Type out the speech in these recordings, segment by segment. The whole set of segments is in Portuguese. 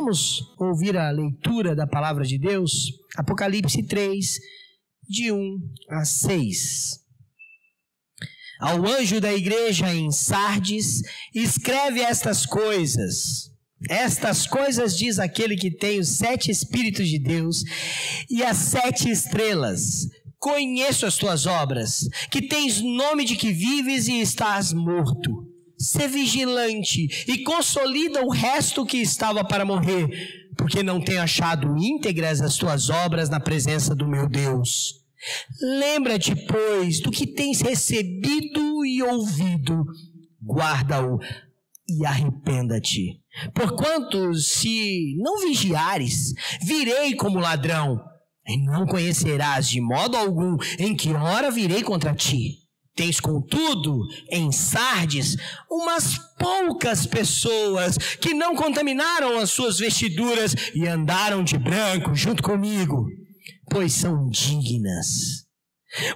Vamos ouvir a leitura da palavra de Deus, Apocalipse 3, de 1 a 6. Ao anjo da igreja em Sardes, escreve estas coisas. Estas coisas diz aquele que tem os 7 Espíritos de Deus e as 7 estrelas. Conheço as tuas obras, que tens nome de que vives e estás morto. Sê vigilante e consolida o resto que estava para morrer, porque não tenho achado íntegras as tuas obras na presença do meu Deus. Lembra-te, pois, do que tens recebido e ouvido, guarda-o e arrependa-te. Porquanto, se não vigiares, virei como ladrão, e não conhecerás de modo algum em que hora virei contra ti. Tens, contudo, em Sardes, umas poucas pessoas que não contaminaram as suas vestiduras e andaram de branco junto comigo, pois são dignas.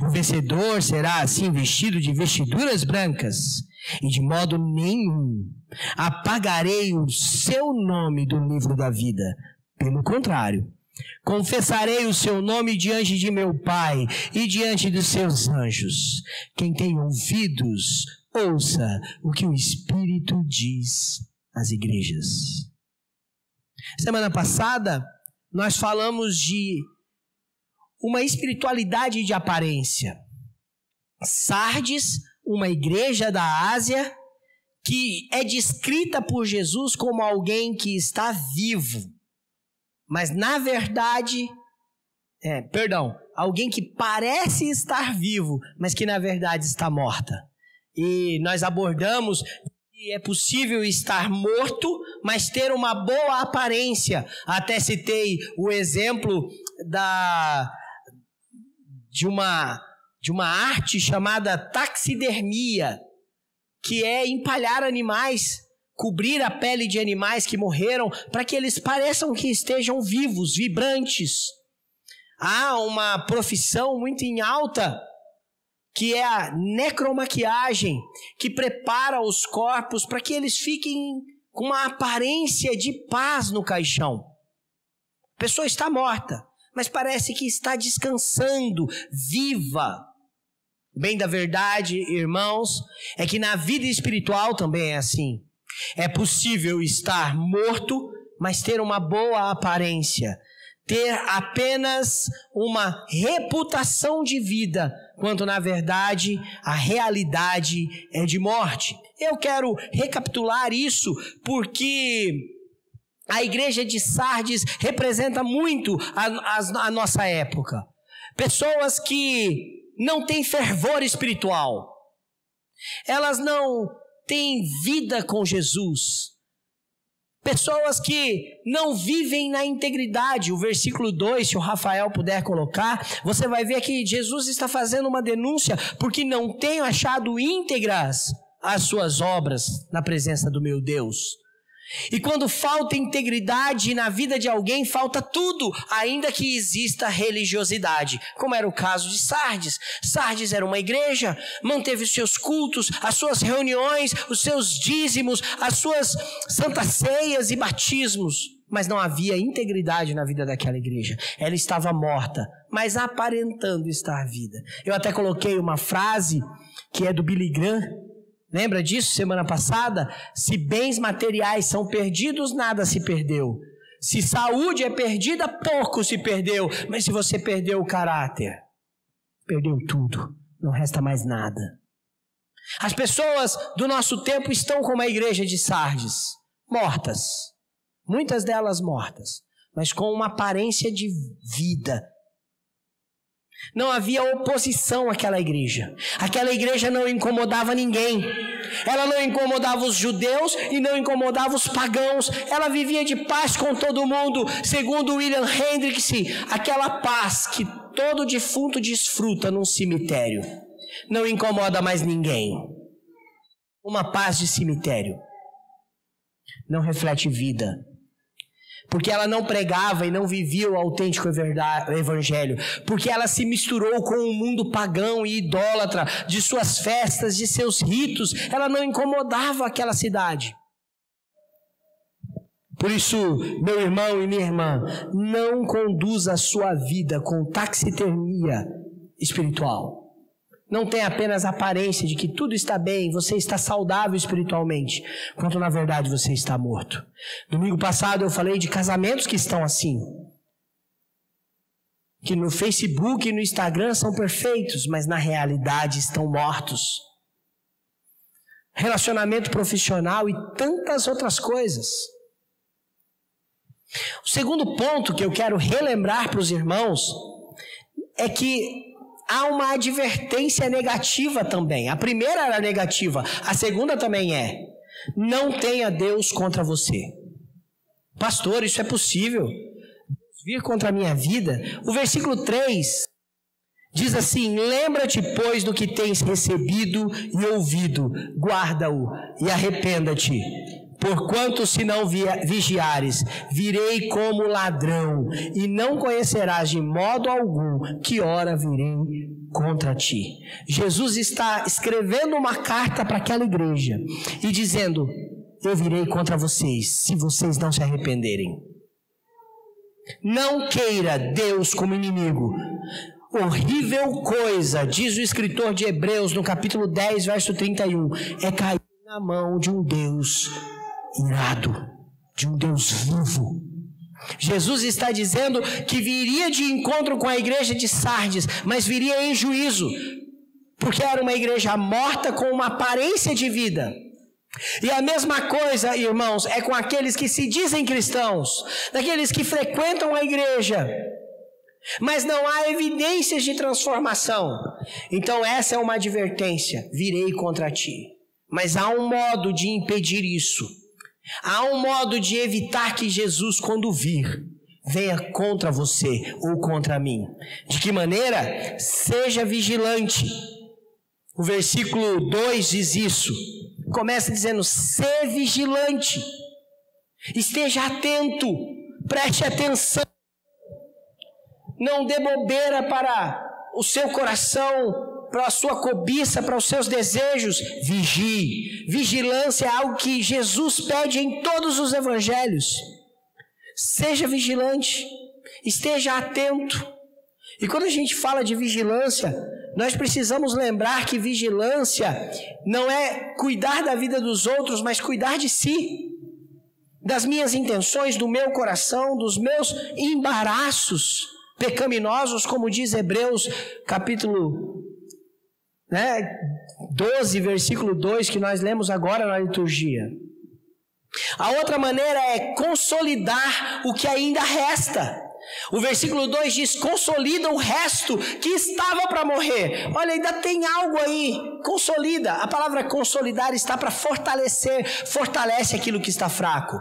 O vencedor será assim vestido de vestiduras brancas, e de modo nenhum apagarei o seu nome do livro da vida. Pelo contrário, confessarei o seu nome diante de meu Pai e diante dos seus anjos. Quem tem ouvidos, ouça o que o Espírito diz às igrejas. Semana passada, nós falamos de uma espiritualidade de aparência. Sardes, uma igreja da Ásia, que é descrita por Jesus como alguém que está vivo. Mas na verdade, alguém que parece estar vivo, mas que na verdade está morta. E nós abordamos que é possível estar morto, mas ter uma boa aparência. Até citei o exemplo de uma arte chamada taxidermia, que é empalhar animais, cobrir a pele de animais que morreram, para que eles pareçam que estejam vivos, vibrantes. Há uma profissão muito em alta, que é a necromaquiagem, que prepara os corpos para que eles fiquem com uma aparência de paz no caixão. A pessoa está morta, mas parece que está descansando, viva. Bem da verdade, irmãos, é que na vida espiritual também é assim. É possível estar morto, mas ter uma boa aparência, ter apenas uma reputação de vida, quando na verdade a realidade é de morte. Eu quero recapitular isso porque a igreja de Sardes representa muito a nossa época. Pessoas que não têm fervor espiritual, elas não têm vida com Jesus. Pessoas que não vivem na integridade. O versículo 2, se o Rafael puder colocar, você vai ver que Jesus está fazendo uma denúncia, porque não tenho achado íntegras as suas obras na presença do meu Deus. E quando falta integridade na vida de alguém, falta tudo, ainda que exista religiosidade, como era o caso de Sardes. Sardes era uma igreja, manteve os seus cultos, as suas reuniões, os seus dízimos, as suas santas ceias e batismos, mas não havia integridade na vida daquela igreja. Ela estava morta, mas aparentando estar viva. Eu até coloquei uma frase que é do Billy Graham. Lembra disso semana passada? Se bens materiais são perdidos, nada se perdeu. Se saúde é perdida, pouco se perdeu. Mas se você perdeu o caráter, perdeu tudo, não resta mais nada. As pessoas do nosso tempo estão como a igreja de Sardes, mortas. Muitas delas mortas, mas com uma aparência de vida. Não havia oposição àquela igreja. Aquela igreja não incomodava ninguém. Ela não incomodava os judeus e não incomodava os pagãos. Ela vivia de paz com todo mundo. Segundo William Hendricks, aquela paz que todo defunto desfruta num cemitério não incomoda mais ninguém. Uma paz de cemitério não reflete vida, porque ela não pregava e não vivia o autêntico evangelho, porque ela se misturou com o mundo pagão e idólatra de suas festas, de seus ritos. Ela não incomodava aquela cidade. Por isso, meu irmão e minha irmã, não conduza a sua vida com taxidermia espiritual. Não tenha apenas a aparência de que tudo está bem, você está saudável espiritualmente, quando na verdade você está morto. Domingo passado eu falei de casamentos que estão assim, que no Facebook e no Instagram são perfeitos, mas na realidade estão mortos. Relacionamento profissional e tantas outras coisas. O segundo ponto que eu quero relembrar para os irmãos é que há uma advertência negativa também. A primeira era negativa, a segunda também é: não tenha Deus contra você. Pastor, isso é possível? Vir contra a minha vida? O versículo 3 diz assim: lembra-te, pois, do que tens recebido e ouvido, guarda-o e arrependa-te. Porquanto se não vigiares, virei como ladrão, e não conhecerás de modo algum que hora virei contra ti. Jesus está escrevendo uma carta para aquela igreja e dizendo: eu virei contra vocês, se vocês não se arrependerem. Não queira Deus como inimigo. Horrível coisa, diz o escritor de Hebreus no capítulo 10, verso 31, é cair na mão de um Deus irado, de um Deus vivo. Jesus está dizendo que viria de encontro com a igreja de Sardes, mas viria em juízo, porque era uma igreja morta com uma aparência de vida. E a mesma coisa, irmãos, é com aqueles que se dizem cristãos, daqueles que frequentam a igreja, mas não há evidências de transformação. Então essa é uma advertência: virei contra ti. Mas há um modo de impedir isso. Há um modo de evitar que Jesus, quando vir, venha contra você ou contra mim. De que maneira? Seja vigilante. O versículo 2 diz isso. Começa dizendo: sê vigilante. Esteja atento. Preste atenção. Não dê bobeira para o seu coração, para a sua cobiça, para os seus desejos. Vigie. Vigilância é algo que Jesus pede em todos os evangelhos. Seja vigilante, esteja atento. E quando a gente fala de vigilância, nós precisamos lembrar que vigilância não é cuidar da vida dos outros, mas cuidar de si, das minhas intenções, do meu coração, dos meus embaraços pecaminosos, como diz Hebreus capítulo 12, versículo 2, que nós lemos agora na liturgia. A outra maneira é consolidar o que ainda resta. O versículo 2 diz: consolida o resto que estava para morrer. Olha, ainda tem algo aí, consolida. A palavra consolidar está para fortalecer, fortalece aquilo que está fraco.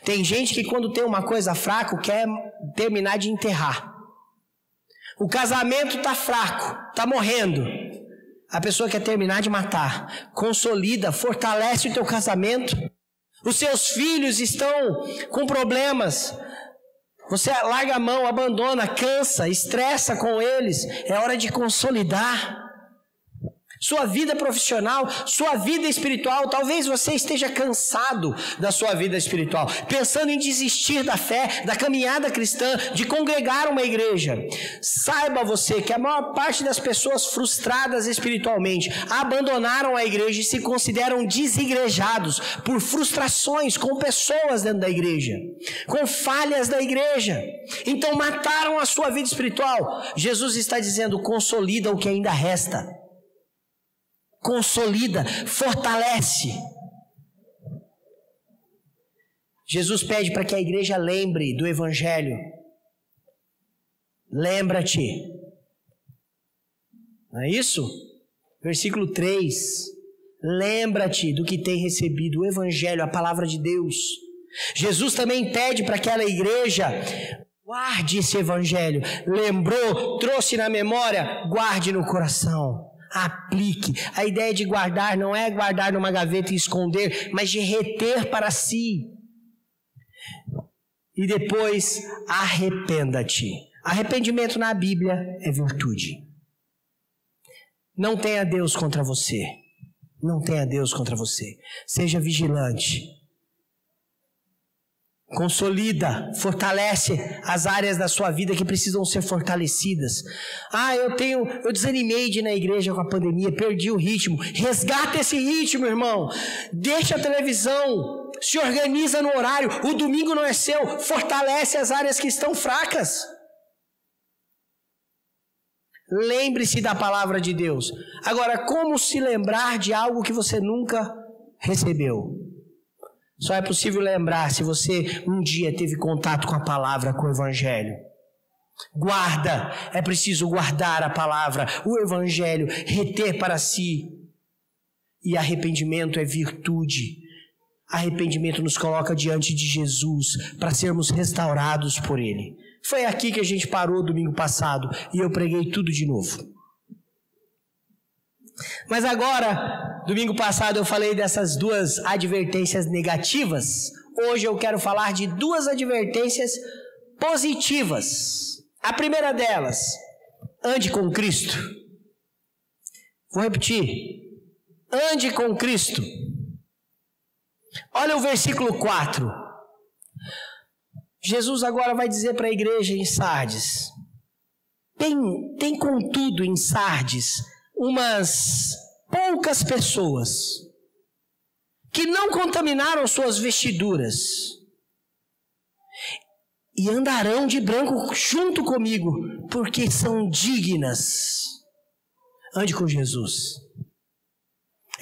Tem gente que quando tem uma coisa fraca quer terminar de enterrar. O casamento está fraco, está morrendo. A pessoa quer terminar de matar. Consolida, fortalece o teu casamento. Os seus filhos estão com problemas. Você larga a mão, abandona, cansa, estressa com eles. É hora de consolidar. Sua vida profissional, sua vida espiritual. Talvez você esteja cansado da sua vida espiritual, pensando em desistir da fé, da caminhada cristã, de congregar uma igreja. Saiba você que a maior parte das pessoas frustradas espiritualmente abandonaram a igreja e se consideram desigrejados por frustrações com pessoas dentro da igreja, com falhas da igreja. Então mataram a sua vida espiritual. Jesus está dizendo: consolida o que ainda resta. Consolida, fortalece. Jesus pede para que a igreja lembre do evangelho. Lembra-te. Não é isso? Versículo 3. Lembra-te do que tem recebido, o evangelho, a palavra de Deus. Jesus também pede para aquela igreja: guarde esse evangelho. Lembrou, trouxe na memória, guarde no coração. Aplique. A ideia de guardar não é guardar numa gaveta e esconder, mas de reter para si. E depois, arrependa-te. Arrependimento na Bíblia é virtude. Não tenha Deus contra você. Não tenha Deus contra você. Seja vigilante. Consolida, fortalece as áreas da sua vida que precisam ser fortalecidas. Eu desanimei de ir na igreja com a pandemia, perdi o ritmo. Resgata esse ritmo, irmão. Deixa a televisão, se organiza no horário. O domingo não é seu, fortalece as áreas que estão fracas. Lembre-se da palavra de Deus. Agora, como se lembrar de algo que você nunca recebeu? Só é possível lembrar se você um dia teve contato com a palavra, com o evangelho. Guarda, é preciso guardar a palavra, o evangelho, reter para si. E arrependimento é virtude. Arrependimento nos coloca diante de Jesus para sermos restaurados por Ele. Foi aqui que a gente parou domingo passado e eu preguei tudo de novo. Mas agora, domingo passado eu falei dessas duas advertências negativas. Hoje eu quero falar de duas advertências positivas. A primeira delas, ande com Cristo. Vou repetir. Ande com Cristo. Olha o versículo 4. Jesus agora vai dizer para a igreja em Sardes. Tem contudo em Sardes umas poucas pessoas que não contaminaram suas vestiduras e andarão de branco junto comigo, porque são dignas. Ande com Jesus.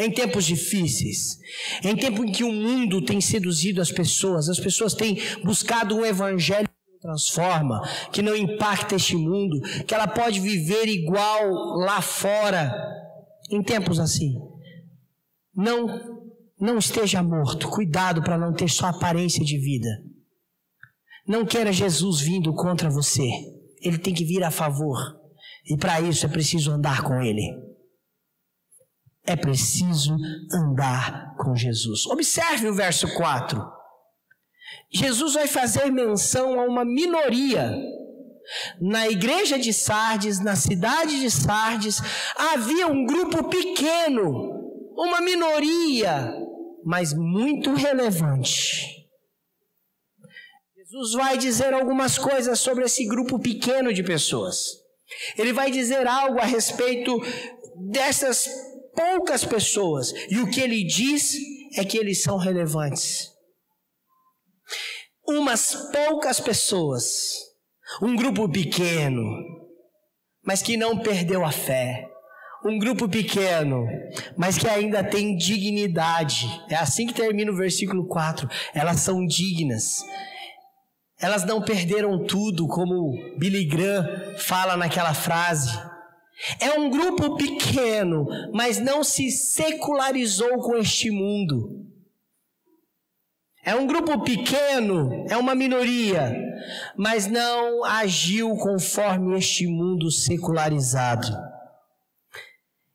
Em tempos difíceis, em tempo em que o mundo tem seduzido as pessoas têm buscado um evangelho que não transforma, que não impacta este mundo, que ela pode viver igual lá fora. Em tempos assim, não esteja morto. Cuidado para não ter só aparência de vida. Não queira Jesus vindo contra você. Ele tem que vir a favor. E para isso é preciso andar com Ele. É preciso andar com Jesus. Observe o verso 4. Jesus vai fazer menção a uma minoria. Na igreja de Sardes, na cidade de Sardes, havia um grupo pequeno, uma minoria, mas muito relevante. Jesus vai dizer algumas coisas sobre esse grupo pequeno de pessoas. Ele vai dizer algo a respeito dessas poucas pessoas, e o que ele diz é que eles são relevantes. Umas poucas pessoas, um grupo pequeno, mas que não perdeu a fé. Um grupo pequeno, mas que ainda tem dignidade. É assim que termina o versículo 4. Elas são dignas. Elas não perderam tudo, como Billy Graham fala naquela frase. É um grupo pequeno, mas não se secularizou com este mundo. É um grupo pequeno, é uma minoria, mas não agiu conforme este mundo secularizado.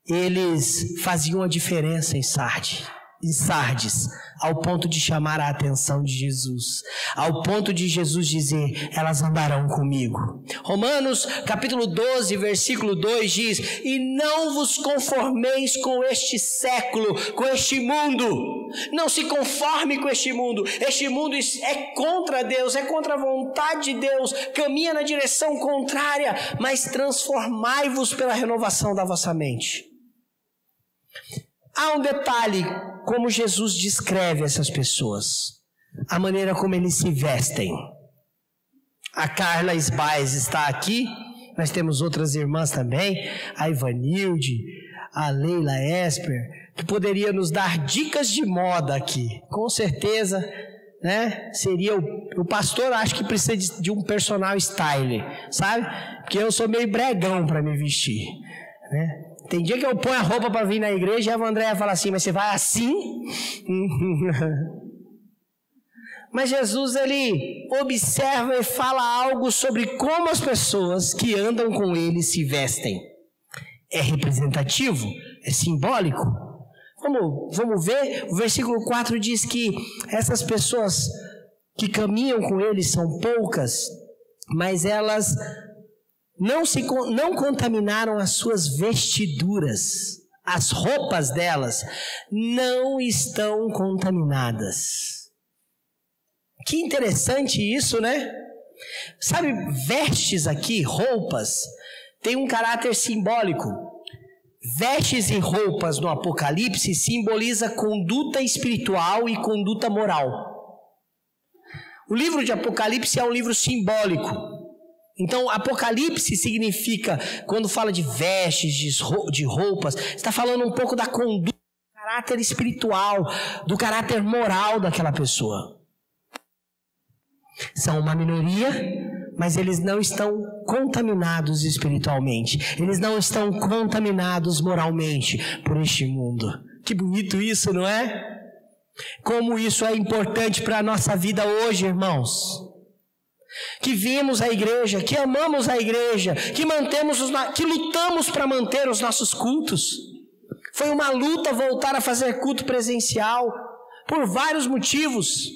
Eles faziam a diferença em Sardes, ao ponto de chamar a atenção de Jesus, ao ponto de Jesus dizer, elas andarão comigo. Romanos capítulo 12, versículo 2 diz, e não vos conformeis com este século, com este mundo. Não se conforme com este mundo é contra Deus, é contra a vontade de Deus, caminha na direção contrária, mas transformai-vos pela renovação da vossa mente. Há um detalhe, como Jesus descreve essas pessoas, a maneira como eles se vestem. A Carla Sbaes está aqui, nós temos outras irmãs também, a Ivanilde, a Leila Esper, que poderia nos dar dicas de moda aqui, com certeza, né? Seria o pastor, acho que precisa de um personal styler, sabe? Porque eu sou meio bregão para me vestir, né? Tem dia que eu ponho a roupa para vir na igreja e a Andréia fala assim, mas você vai assim? Mas Jesus, ele observa e fala algo sobre como as pessoas que andam com ele se vestem. É representativo? É simbólico? Vamos ver? O versículo 4 diz que essas pessoas que caminham com ele são poucas, mas elas não contaminaram as suas vestiduras. As roupas delas não estão contaminadas. Que interessante isso, né? Sabe, vestes aqui, roupas, tem um caráter simbólico. Vestes e roupas no Apocalipse simboliza conduta espiritual e conduta moral. O livro de Apocalipse é um livro simbólico. Então, Apocalipse significa, quando fala de vestes, de roupas, está falando um pouco da conduta, do caráter espiritual, do caráter moral daquela pessoa. São uma minoria, mas eles não estão contaminados espiritualmente. Eles não estão contaminados moralmente por este mundo. Que bonito isso, não é? Como isso é importante para a nossa vida hoje, irmãos. Que vimos a igreja, que amamos a igreja, que lutamos para manter os nossos cultos. Foi uma luta voltar a fazer culto presencial, por vários motivos.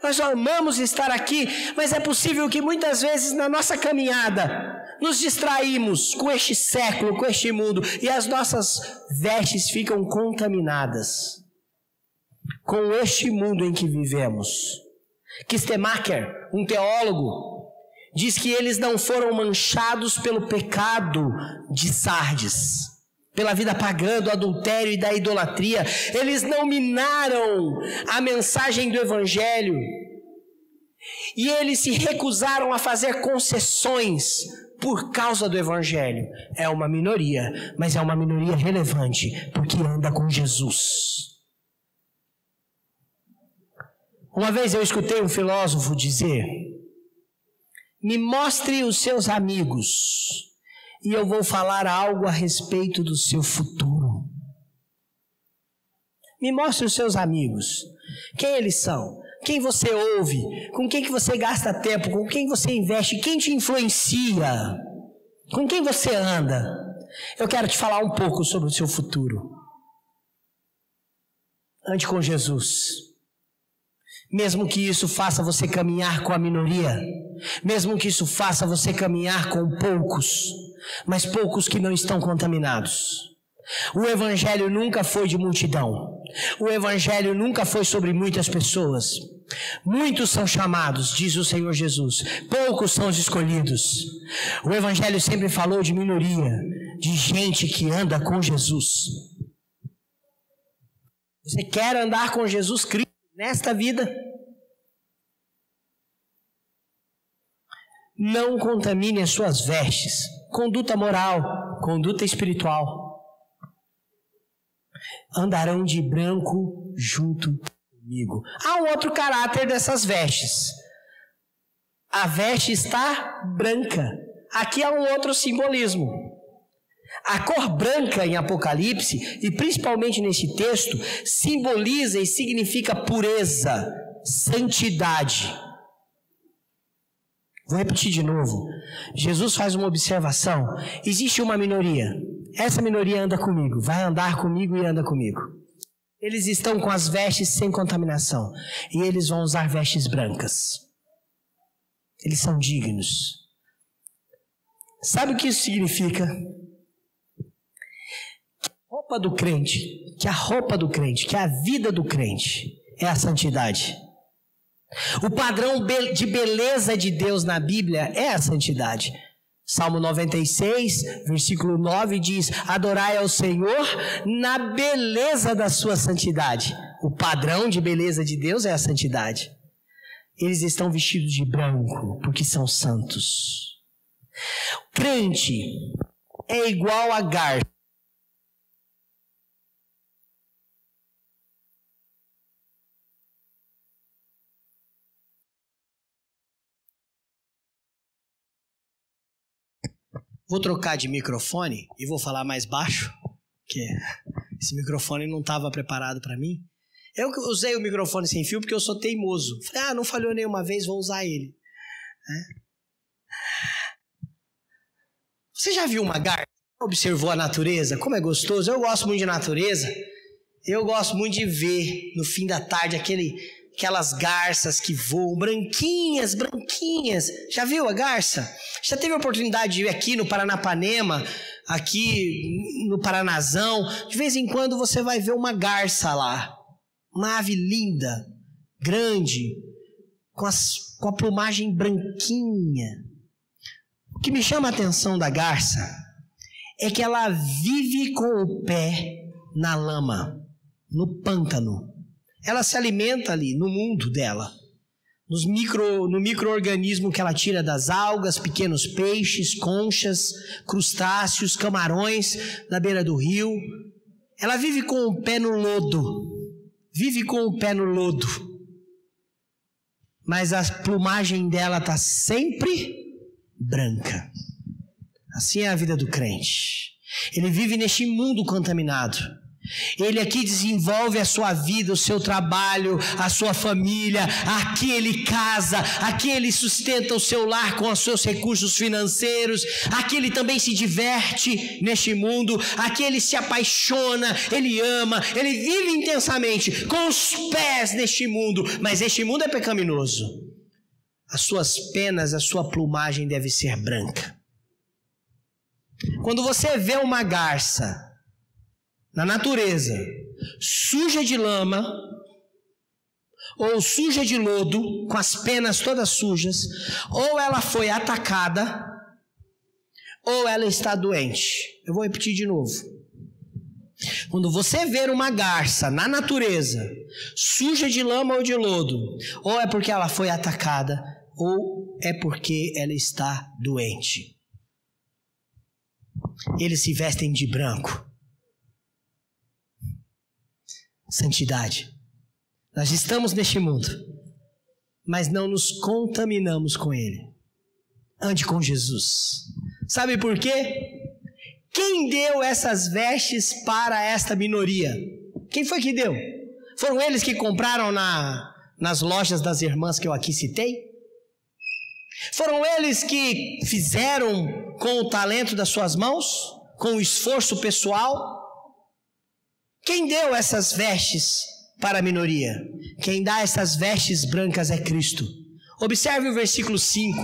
Nós amamos estar aqui, mas é possível que muitas vezes na nossa caminhada nos distraímos com este século, com este mundo, e as nossas vestes ficam contaminadas com este mundo em que vivemos. Kistemacher, um teólogo, diz que eles não foram manchados pelo pecado de Sardes, pela vida pagã, do adultério e da idolatria. Eles não minaram a mensagem do Evangelho. E eles se recusaram a fazer concessões por causa do Evangelho. É uma minoria, mas é uma minoria relevante, porque anda com Jesus. Uma vez eu escutei um filósofo dizer: me mostre os seus amigos e eu vou falar algo a respeito do seu futuro. Me mostre os seus amigos. Quem eles são? Quem você ouve? Com quem que você gasta tempo? Com quem você investe? Quem te influencia? Com quem você anda? Eu quero te falar um pouco sobre o seu futuro. Ande com Jesus. Mesmo que isso faça você caminhar com a minoria, mesmo que isso faça você caminhar com poucos, mas poucos que não estão contaminados. O Evangelho nunca foi de multidão. O Evangelho nunca foi sobre muitas pessoas. Muitos são chamados, diz o Senhor Jesus. Poucos são os escolhidos. O Evangelho sempre falou de minoria, de gente que anda com Jesus. Você quer andar com Jesus Cristo nesta vida? Não contamine as suas vestes. Conduta moral, conduta espiritual. Andarão de branco junto comigo. Há um outro caráter dessas vestes. A veste está branca. Aqui há um outro simbolismo. A cor branca em Apocalipse, e principalmente nesse texto, simboliza e significa pureza, santidade. Vou repetir de novo. Jesus faz uma observação. Existe uma minoria. Essa minoria anda comigo, vai andar comigo e anda comigo. Eles estão com as vestes sem contaminação. E eles vão usar vestes brancas. Eles são dignos. Sabe o que isso significa? Que a roupa do crente, que a vida do crente é a santidade. O padrão de beleza de Deus na Bíblia é a santidade. Salmo 96, versículo 9 diz: adorai ao Senhor na beleza da sua santidade. O padrão de beleza de Deus é a santidade. Eles estão vestidos de branco porque são santos. O crente é igual a garça. Vou trocar de microfone e vou falar mais baixo, porque esse microfone não estava preparado para mim. Eu usei o microfone sem fio porque eu sou teimoso. Falei, não falhou nenhuma vez, vou usar ele. Você já viu uma garça? Observou a natureza? Como é gostoso? Eu gosto muito de natureza. Eu gosto muito de ver, no fim da tarde, aquelas garças que voam, branquinhas. Já viu a garça? Já teve a oportunidade de ir aqui no Paranapanema, aqui no Paranazão? De vez em quando você vai ver uma garça lá. Uma ave linda, grande, com a plumagem branquinha. O que me chama a atenção da garça é que ela vive com o pé na lama, no pântano. Ela se alimenta ali, no mundo dela, no micro-organismo que ela tira das algas, pequenos peixes, conchas, crustáceos, camarões na beira do rio. Ela vive com o pé no lodo, mas a plumagem dela está sempre branca. Assim é a vida do crente. Ele vive neste mundo contaminado. Ele aqui desenvolve a sua vida, o seu trabalho, a sua família. Aqui ele casa, aqui ele sustenta o seu lar com os seus recursos financeiros. Aqui ele também se diverte neste mundo. Aqui ele se apaixona, ele ama, ele vive intensamente com os pés neste mundo. Mas este mundo é pecaminoso. As suas penas, a sua plumagem deve ser branca. Quando você vê uma garça na natureza, suja de lama ou suja de lodo, com as penas todas sujas, ou ela foi atacada, ou ela está doente. Eu vou repetir de novo. Quando você ver uma garça na natureza, suja de lama ou de lodo, ou é porque ela foi atacada, ou é porque ela está doente. Eles se vestem de branco. Santidade. Nós estamos neste mundo, mas não nos contaminamos com ele. Ande com Jesus. Sabe por quê? Quem deu essas vestes para esta minoria? Quem foi que deu? Foram eles que compraram nas lojas das irmãs que eu aqui citei? Foram eles que fizeram com o talento das suas mãos? Com o esforço pessoal? Quem deu essas vestes para a minoria? Quem dá essas vestes brancas é Cristo. Observe o versículo 5.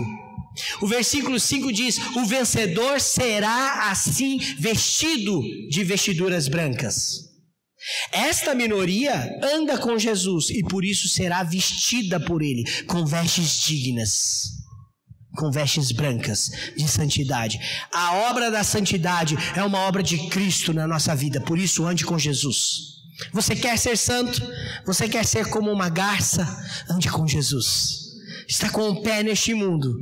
O versículo 5 diz: o vencedor será assim vestido de vestiduras brancas. Esta minoria anda com Jesus e por isso será vestida por ele com vestes dignas, com vestes brancas de santidade. A obra da santidade é uma obra de Cristo na nossa vida, por isso ande com Jesus. Você quer ser santo? Você quer ser como uma garça? Ande com Jesus. Está com o pé neste mundo,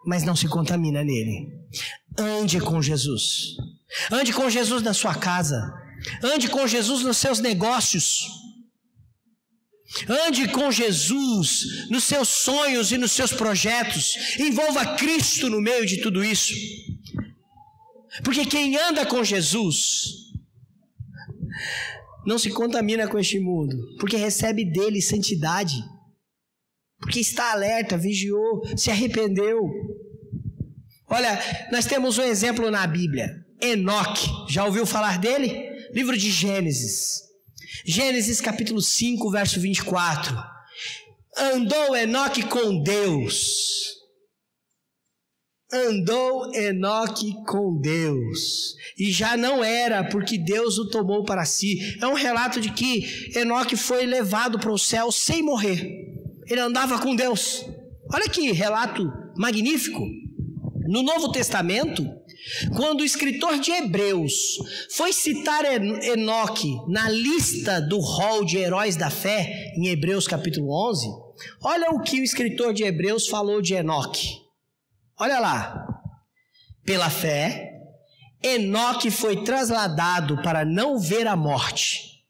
mas não se contamina nele. Ande com Jesus. Ande com Jesus na sua casa. Ande com Jesus nos seus negócios. Ande com Jesus nos seus sonhos e nos seus projetos. Envolva Cristo no meio de tudo isso. Porque quem anda com Jesus não se contamina com este mundo, porque recebe dele santidade, porque está alerta, vigiou, se arrependeu. Olha, nós temos um exemplo na Bíblia, Enoque. Já ouviu falar dele? Livro de Gênesis. Gênesis capítulo 5, verso 24. Andou Enoque com Deus. Andou Enoque com Deus. E já não era, porque Deus o tomou para si. É um relato de que Enoque foi levado para o céu sem morrer. Ele andava com Deus. Olha que relato magnífico. No Novo Testamento, quando o escritor de Hebreus foi citar Enoque na lista do rol de heróis da fé, em Hebreus capítulo 11, olha o que o escritor de Hebreus falou de Enoque. Olha lá. Pela fé, Enoque foi trasladado para não ver a morte.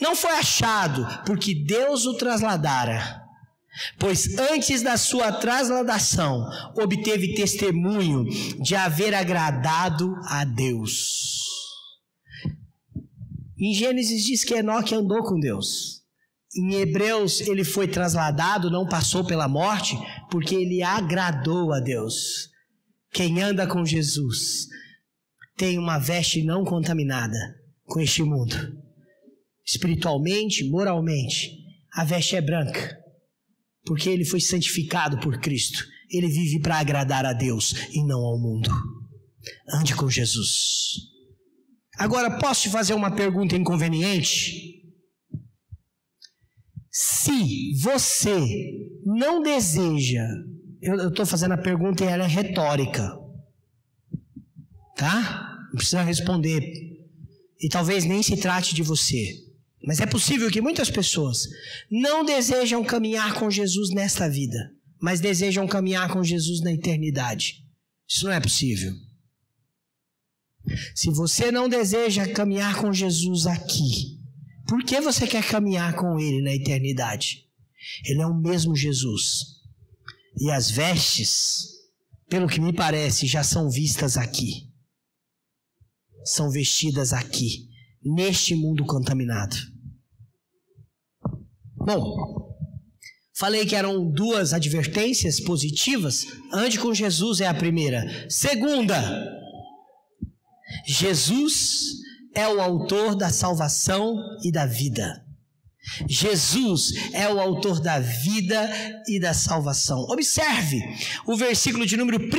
Não foi achado, porque Deus o trasladara. Pois antes da sua trasladação, obteve testemunho de haver agradado a Deus. Em Gênesis diz que Enoque andou com Deus. Em Hebreus ele foi trasladado, não passou pela morte, porque ele agradou a Deus. Quem anda com Jesus tem uma veste não contaminada com este mundo. Espiritualmente, moralmente, a veste é branca. Porque ele foi santificado por Cristo. Ele vive para agradar a Deus e não ao mundo. Ande com Jesus. Agora, posso te fazer uma pergunta inconveniente? Se você não deseja, eu estou fazendo a pergunta e ela é retórica, tá? Não precisa responder, e talvez nem se trate de você, mas é possível que muitas pessoas não desejam caminhar com Jesus nesta vida, mas desejam caminhar com Jesus na eternidade. Isso não é possível. Se você não deseja caminhar com Jesus aqui, por que você quer caminhar com Ele na eternidade? Ele é o mesmo Jesus. E as vestes, pelo que me parece, já são vistas aqui. São vestidas aqui, neste mundo contaminado. Bom, falei que eram 2 advertências positivas. Ande com Jesus é a primeira. Segunda, Jesus é o autor da salvação e da vida. Jesus é o autor da vida e da salvação. Observe o versículo de número 1.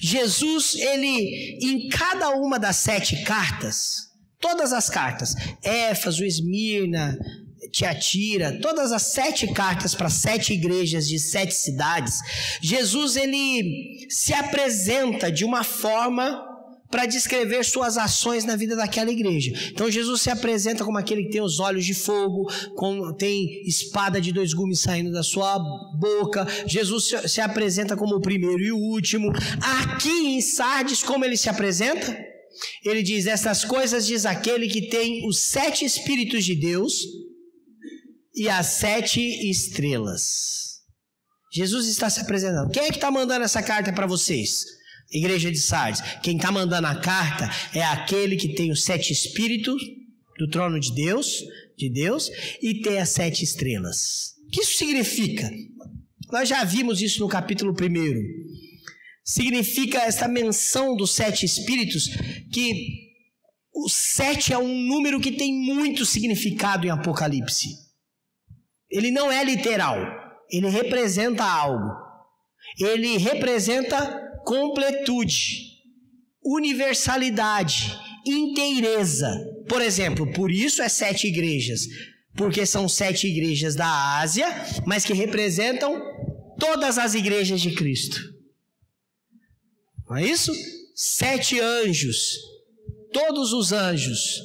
Jesus, ele, em cada uma das 7 cartas, todas as cartas, Éfeso, Esmirna, Tiatira, todas as 7 cartas para 7 igrejas de 7 cidades, Jesus, ele se apresenta de uma forma para descrever suas ações na vida daquela igreja. Então Jesus se apresenta como aquele que tem os olhos de fogo, tem espada de 2 gumes saindo da sua boca. Jesus se apresenta como o primeiro e o último. Aqui em Sardes, como ele se apresenta? Ele diz: estas coisas diz aquele que tem os 7 Espíritos de Deus e as 7 estrelas. Jesus está se apresentando. Quem é que está mandando essa carta para vocês? Igreja de Sardes. Quem está mandando a carta é aquele que tem os 7 Espíritos do trono de Deus e tem as 7 estrelas. O que isso significa? Nós já vimos isso no capítulo 1. Significa essa menção dos 7 Espíritos, que o 7 é um número que tem muito significado em Apocalipse. Ele não é literal, ele representa algo. Ele representa completude, universalidade, inteireza. Por exemplo, por isso é 7 igrejas, porque são 7 igrejas da Ásia, mas que representam todas as igrejas de Cristo. Não é isso? 7 anjos, todos os anjos.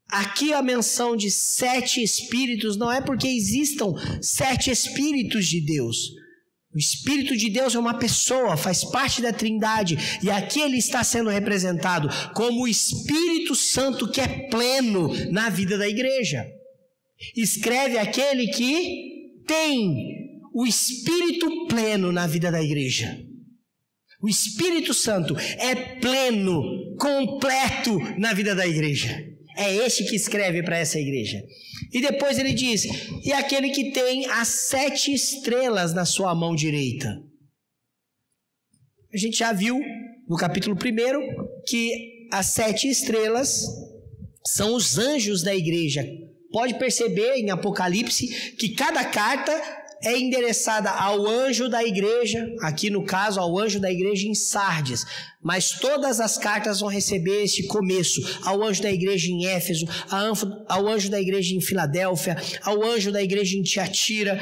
Aqui a menção de 7 espíritos não é porque existam 7 espíritos de Deus. O Espírito de Deus é uma pessoa, faz parte da Trindade, e aqui ele está sendo representado como o Espírito Santo que é pleno na vida da igreja. Escreve aquele que tem o Espírito pleno na vida da igreja. O Espírito Santo é pleno, completo na vida da igreja. É este que escreve para essa igreja. E depois ele diz: e aquele que tem as 7 estrelas na sua mão direita. A gente já viu no capítulo 1 que as 7 estrelas são os anjos da igreja. Pode perceber em Apocalipse que cada carta é endereçada ao anjo da igreja, aqui no caso ao anjo da igreja em Sardes, mas todas as cartas vão receber esse começo: ao anjo da igreja em Éfeso, ao anjo da igreja em Filadélfia, ao anjo da igreja em Tiatira.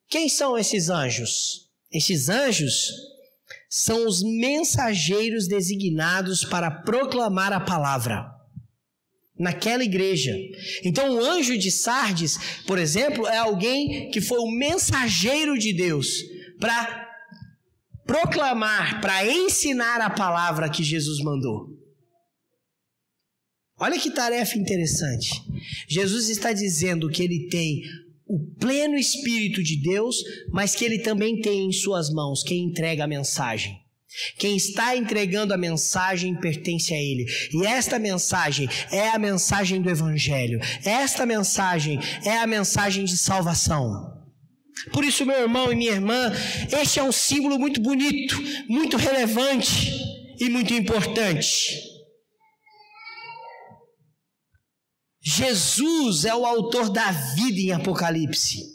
Quem são esses anjos? Esses anjos são os mensageiros designados para proclamar a palavra naquela igreja. Então o anjo de Sardes, por exemplo, é alguém que foi o mensageiro de Deus para proclamar, para ensinar a palavra que Jesus mandou. Olha que tarefa interessante. Jesus está dizendo que ele tem o pleno Espírito de Deus, mas que ele também tem em suas mãos quem entrega a mensagem. Quem está entregando a mensagem pertence a ele. E esta mensagem é a mensagem do Evangelho. Esta mensagem é a mensagem de salvação. Por isso, meu irmão e minha irmã, este é um símbolo muito bonito, muito relevante e muito importante. Jesus é o autor da vida em Apocalipse.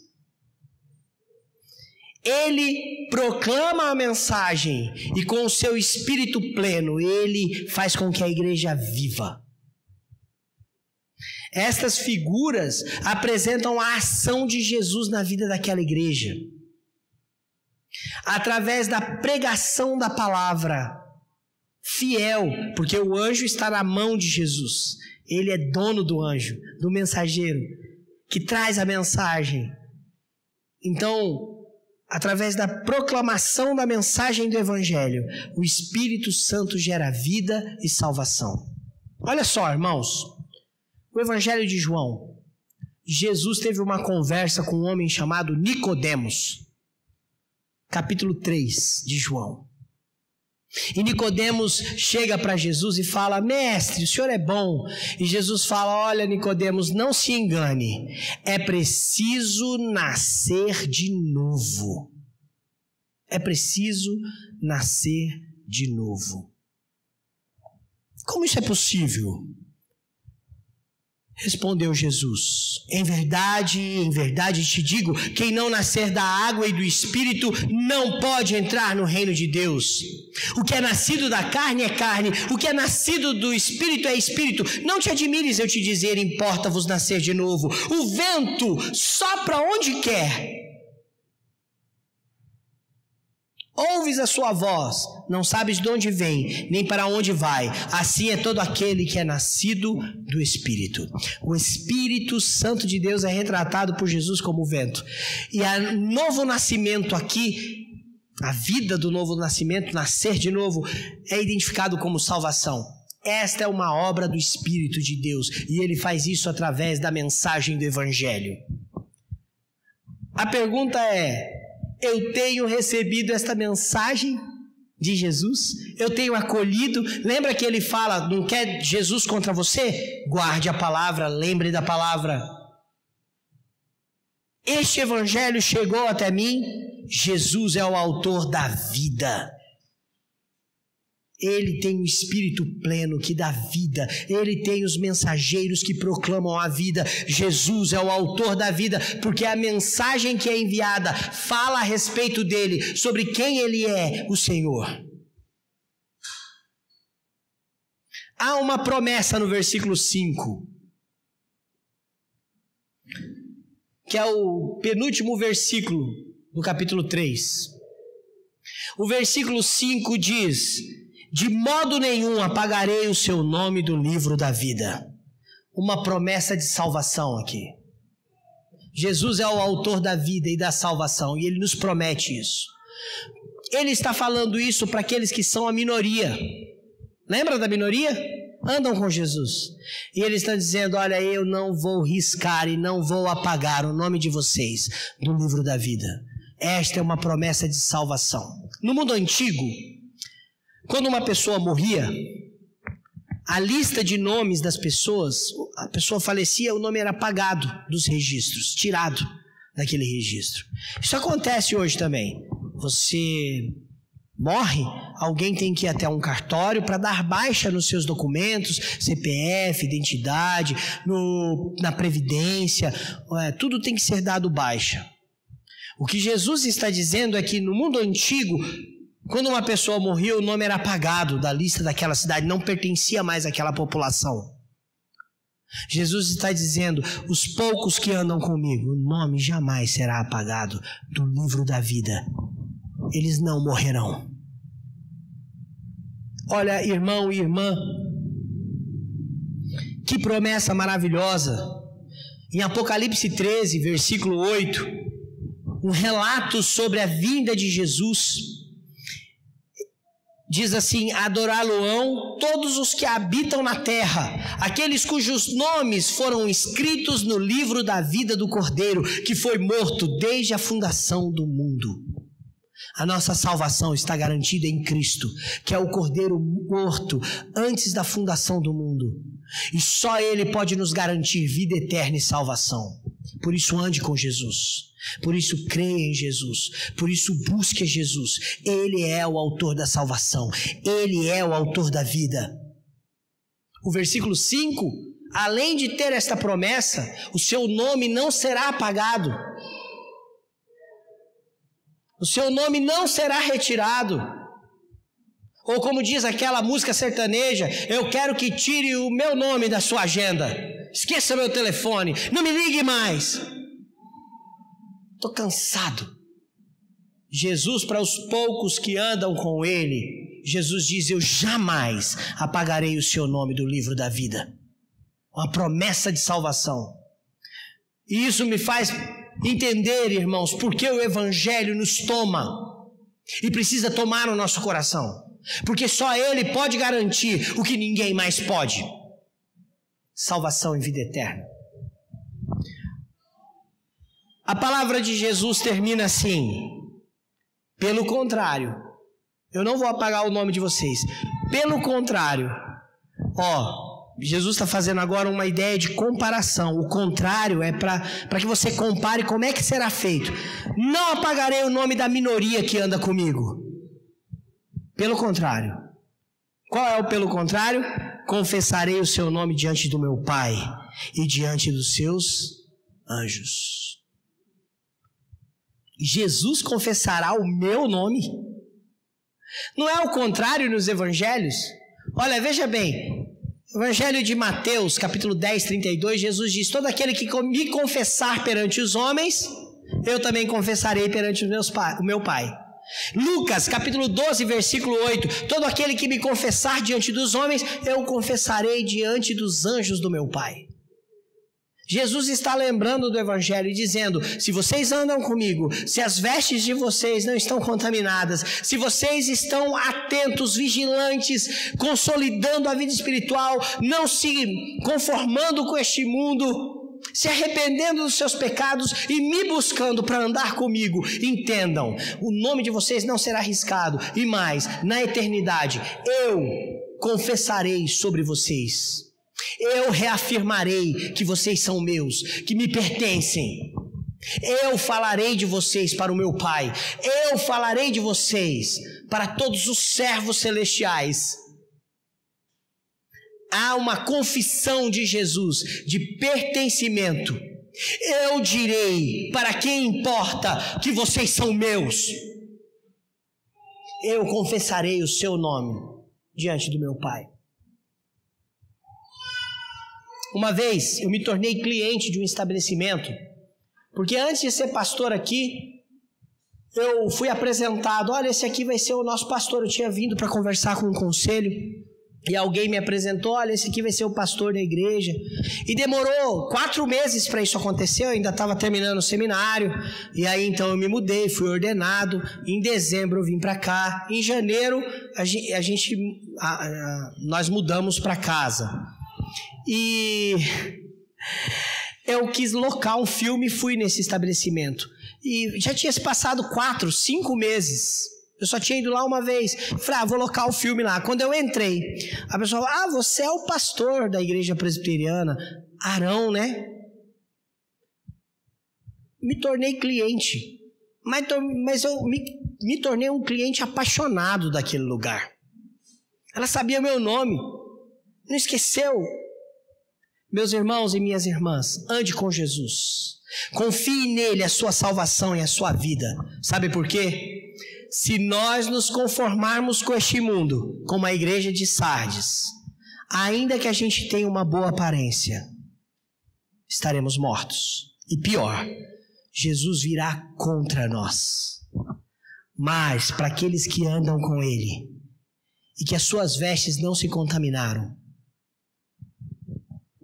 Ele proclama a mensagem e com o seu espírito pleno, ele faz com que a igreja viva. Estas figuras apresentam a ação de Jesus na vida daquela igreja. Através da pregação da palavra fiel, porque o anjo está na mão de Jesus. Ele é dono do anjo, do mensageiro, que traz a mensagem. Então, através da proclamação da mensagem do Evangelho, o Espírito Santo gera vida e salvação. Olha só, irmãos, o Evangelho de João. Jesus teve uma conversa com um homem chamado Nicodemos. Capítulo 3 de João. E Nicodemos chega para Jesus e fala: mestre, o senhor é bom. E Jesus fala: olha, Nicodemos, não se engane, é preciso nascer de novo. É preciso nascer de novo. Como isso é possível? Respondeu Jesus: em verdade te digo, quem não nascer da água e do Espírito não pode entrar no reino de Deus. O que é nascido da carne é carne, o que é nascido do Espírito é Espírito. Não te admires eu te dizer, importa-vos nascer de novo. O vento sopra onde quer. Ouves a sua voz, não sabes de onde vem, nem para onde vai. Assim é todo aquele que é nascido do Espírito. O Espírito Santo de Deus é retratado por Jesus como o vento. E o novo nascimento aqui, a vida do novo nascimento, nascer de novo, é identificado como salvação. Esta é uma obra do Espírito de Deus, e ele faz isso através da mensagem do Evangelho. A pergunta é: eu tenho recebido esta mensagem de Jesus? Eu tenho acolhido? Lembra que ele fala: não quer Jesus contra você? Guarde a palavra, lembre da palavra. Este evangelho chegou até mim. Jesus é o autor da vida. Ele tem o Espírito pleno que dá vida. Ele tem os mensageiros que proclamam a vida. Jesus é o autor da vida, porque a mensagem que é enviada fala a respeito dele, sobre quem ele é, o Senhor. Há uma promessa no versículo 5, que é o penúltimo versículo do capítulo 3. O versículo 5 diz: de modo nenhum apagarei o seu nome do livro da vida. Uma promessa de salvação aqui. Jesus é o autor da vida e da salvação, e ele nos promete isso. Ele está falando isso para aqueles que são a minoria. Lembra da minoria? Andam com Jesus. E ele está dizendo: olha, eu não vou riscar e não vou apagar o nome de vocês do livro da vida. Esta é uma promessa de salvação. No mundo antigo, quando uma pessoa morria, a lista de nomes das pessoas, a pessoa falecia, o nome era apagado dos registros, tirado daquele registro. Isso acontece hoje também. Você morre, alguém tem que ir até um cartório para dar baixa nos seus documentos, CPF, identidade, na previdência, tudo tem que ser dado baixa. O que Jesus está dizendo é que no mundo antigo, quando uma pessoa morria, o nome era apagado da lista daquela cidade, não pertencia mais àquela população. Jesus está dizendo: os poucos que andam comigo, o nome jamais será apagado do livro da vida. Eles não morrerão. Olha, irmão e irmã, que promessa maravilhosa. Em Apocalipse 13, versículo 8, um relato sobre a vinda de Jesus. Diz assim: adorá-lo-ão todos os que habitam na terra, aqueles cujos nomes foram escritos no livro da vida do Cordeiro, que foi morto desde a fundação do mundo. A nossa salvação está garantida em Cristo, que é o Cordeiro morto antes da fundação do mundo. E só Ele pode nos garantir vida eterna e salvação. Por isso ande com Jesus. Por isso creia em Jesus. Por isso busque Jesus. Ele é o autor da salvação. Ele é o autor da vida. O versículo 5, além de ter esta promessa, o seu nome não será apagado. O seu nome não será retirado. Ou como diz aquela música sertaneja: eu quero que tire o meu nome da sua agenda. esqueça meu telefone, não me ligue mais. Estou cansado. Jesus, para os poucos que andam com ele, Jesus diz: eu jamais apagarei o seu nome do livro da vida. Uma promessa de salvação. E isso me faz entender, irmãos, porque o Evangelho nos toma e precisa tomar no nosso coração. Porque só Ele pode garantir o que ninguém mais pode: salvação e vida eterna. A palavra de Jesus termina assim: pelo contrário, eu não vou apagar o nome de vocês. Pelo contrário, Jesus está fazendo agora uma ideia de comparação. O contrário é para que você compare como é que será feito. Não apagarei o nome da minoria que anda comigo. Pelo contrário. Qual é o pelo contrário? Confessarei o seu nome diante do meu Pai e diante dos seus anjos. Jesus confessará o meu nome? Não é o contrário nos evangelhos? Olha, veja bem, Evangelho de Mateus, capítulo 10, 32, Jesus diz: todo aquele que me confessar perante os homens, eu também confessarei perante o meu Pai. Lucas, capítulo 12, versículo 8, todo aquele que me confessar diante dos homens, eu confessarei diante dos anjos do meu Pai. Jesus está lembrando do Evangelho e dizendo: se vocês andam comigo, se as vestes de vocês não estão contaminadas, se vocês estão atentos, vigilantes, consolidando a vida espiritual, não se conformando com este mundo, se arrependendo dos seus pecados e me buscando para andar comigo, entendam, o nome de vocês não será arriscado, e mais, na eternidade, eu confessarei sobre vocês. Eu reafirmarei que vocês são meus, que me pertencem. Eu falarei de vocês para o meu Pai. Eu falarei de vocês para todos os servos celestiais. Há uma confissão de Jesus de pertencimento. Eu direi para quem importa que vocês são meus. Eu confessarei o seu nome diante do meu Pai. Uma vez eu me tornei cliente de um estabelecimento, porque antes de ser pastor aqui, eu fui apresentado: olha, esse aqui vai ser o nosso pastor. Eu tinha vindo para conversar com um conselho, e alguém me apresentou: olha, esse aqui vai ser o pastor da igreja. E demorou 4 meses para isso acontecer. Eu ainda estava terminando o seminário, e aí então eu me mudei, fui ordenado. Em dezembro eu vim para cá. Em janeiro nós mudamos para casa. E eu quis locar um filme e fui nesse estabelecimento. E já tinha se passado 4, 5 meses. Eu só tinha ido lá uma vez. Eu falei: vou locar o filme lá. Quando eu entrei, a pessoa falou: você é o pastor da igreja presbiteriana Arão, né? Me tornei cliente. Mas eu me tornei um cliente apaixonado daquele lugar. Ela sabia meu nome. Não esqueceu. Meus irmãos e minhas irmãs, ande com Jesus. Confie nele a sua salvação e a sua vida. Sabe por quê? Se nós nos conformarmos com este mundo, como a igreja de Sardes, ainda que a gente tenha uma boa aparência, estaremos mortos. E pior, Jesus virá contra nós. Mas para aqueles que andam com ele e que as suas vestes não se contaminaram,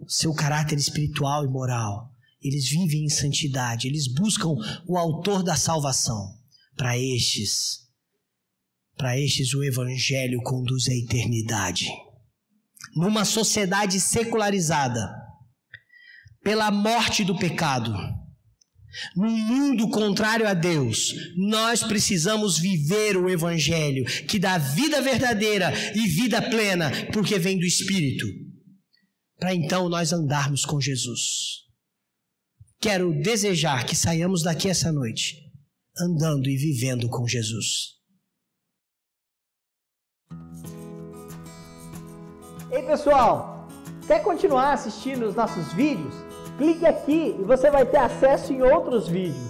seu caráter espiritual e moral, eles vivem em santidade, eles buscam o autor da salvação. Para estes o evangelho conduz à eternidade. Numa sociedade secularizada, pela morte do pecado, num mundo contrário a Deus, nós precisamos viver o evangelho que dá vida verdadeira e vida plena, porque vem do Espírito, para então nós andarmos com Jesus. Quero desejar que saiamos daqui essa noite andando e vivendo com Jesus. Ei pessoal, quer continuar assistindo os nossos vídeos? Clique aqui e você vai ter acesso em outros vídeos.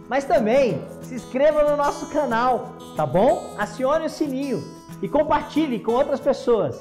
Mas também se inscreva no nosso canal, tá bom? Acione o sininho e compartilhe com outras pessoas.